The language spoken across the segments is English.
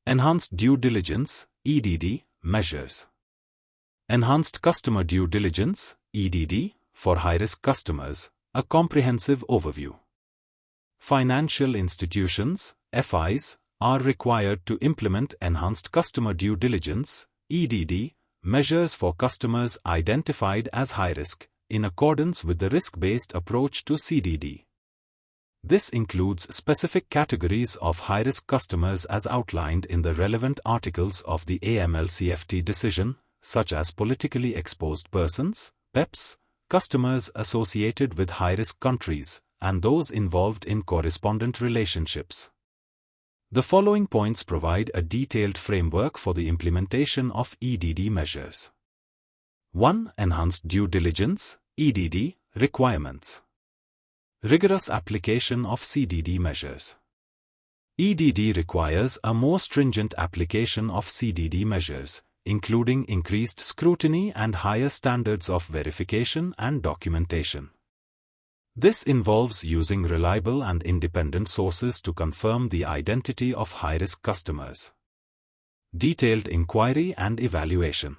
Enhanced Due Diligence (EDD) measures. Enhanced Customer Due Diligence (EDD) for high-risk customers, a comprehensive overview. Financial institutions, FIs, are required to implement Enhanced Customer Due Diligence (EDD) measures for customers identified as high-risk, in accordance with the risk-based approach to CDD. This includes specific categories of high-risk customers as outlined in the relevant articles of the AML CFT decision, such as politically exposed persons, PEPs, customers associated with high-risk countries, and those involved in correspondent relationships. The following points provide a detailed framework for the implementation of EDD measures. 1. Enhanced Due Diligence (EDD) requirements. Rigorous application of CDD measures. EDD requires a more stringent application of CDD measures, including increased scrutiny and higher standards of verification and documentation. This involves using reliable and independent sources to confirm the identity of high-risk customers. Detailed inquiry and evaluation.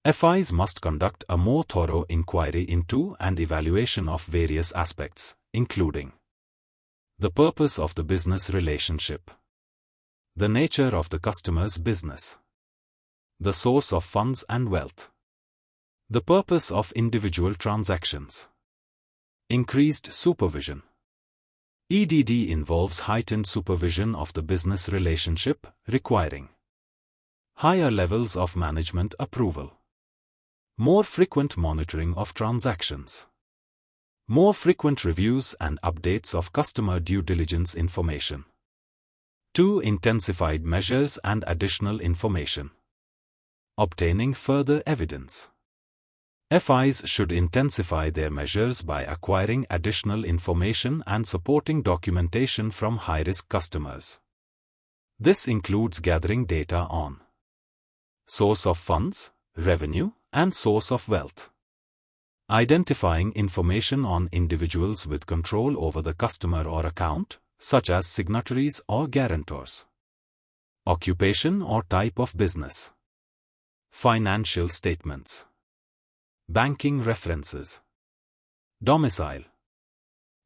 FIs must conduct a more thorough inquiry into and evaluation of various aspects, including the purpose of the business relationship, the nature of the customer's business, the source of funds and wealth, the purpose of individual transactions, increased supervision. EDD involves heightened supervision of the business relationship, requiring higher levels of management approval, more frequent monitoring of transactions, more frequent reviews and updates of customer due diligence information. 2. Intensified measures and additional information. Obtaining further evidence. FIs should intensify their measures by acquiring additional information and supporting documentation from high-risk customers. This includes gathering data on source of funds, revenue, and source of wealth. Identifying information on individuals with control over the customer or account, such as signatories or guarantors. Occupation or type of business. Financial statements. Banking references. Domicile.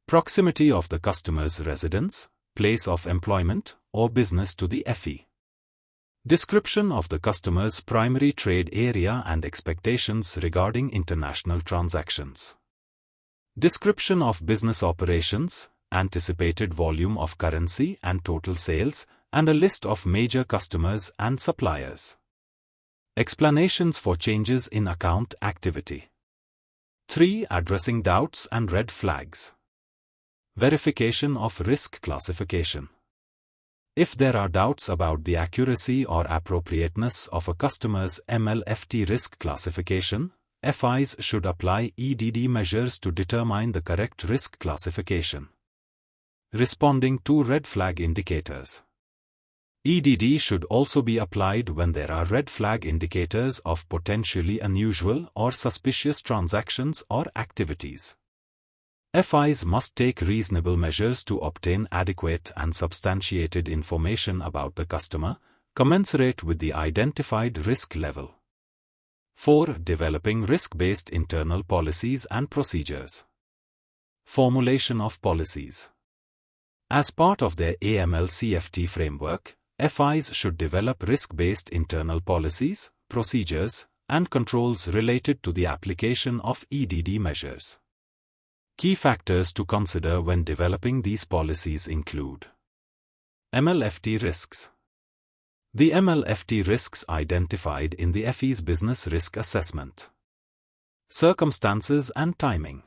Proximity of the customer's residence, place of employment, or business to the FE. Description of the customer's primary trade area and expectations regarding international transactions. Description of business operations, anticipated volume of currency and total sales, and a list of major customers and suppliers. Explanations for changes in account activity. 3. Addressing doubts and red flags. Verification of risk classification. If there are doubts about the accuracy or appropriateness of a customer's MLFT risk classification, FIs should apply EDD measures to determine the correct risk classification. Responding to red flag indicators. EDD should also be applied when there are red flag indicators of potentially unusual or suspicious transactions or activities. FIs must take reasonable measures to obtain adequate and substantiated information about the customer, commensurate with the identified risk level. 4. Developing risk-based internal policies and procedures. Formulation of policies. As part of their AML CFT framework, FIs should develop risk-based internal policies, procedures, and controls related to the application of EDD measures. Key factors to consider when developing these policies include MLFT risks. The MLFT risks identified in the FE's business risk assessment. Circumstances and timing.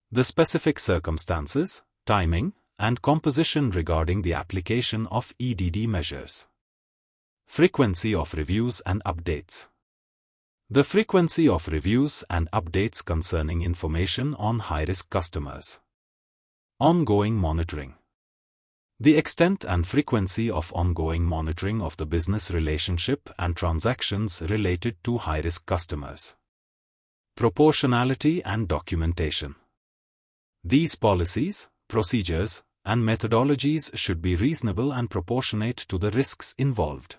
The specific circumstances, timing, and composition regarding the application of EDD measures. Frequency of reviews and updates. The frequency of reviews and updates concerning information on high-risk customers. Ongoing monitoring. The extent and frequency of ongoing monitoring of the business relationship and transactions related to high-risk customers. Proportionality and documentation. These policies, procedures, and methodologies should be reasonable and proportionate to the risks involved.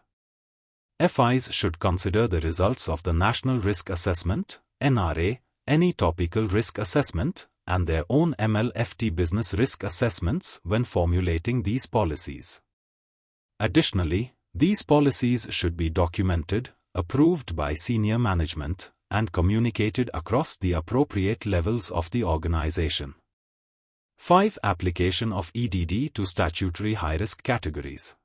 FIs should consider the results of the National Risk Assessment, NRA, any topical risk assessment, and their own MLFT business risk assessments when formulating these policies. Additionally, these policies should be documented, approved by senior management, and communicated across the appropriate levels of the organization. 5. Application of EDD to statutory high-risk categories.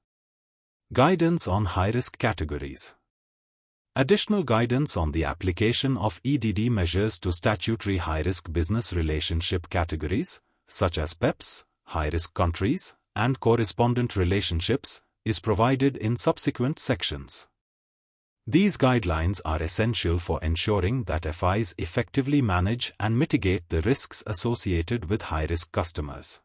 Guidance on high-risk categories. Additional guidance on the application of EDD measures to statutory high-risk business relationship categories, such as PEPs, high-risk countries, and correspondent relationships, is provided in subsequent sections. These guidelines are essential for ensuring that FIs effectively manage and mitigate the risks associated with high-risk customers.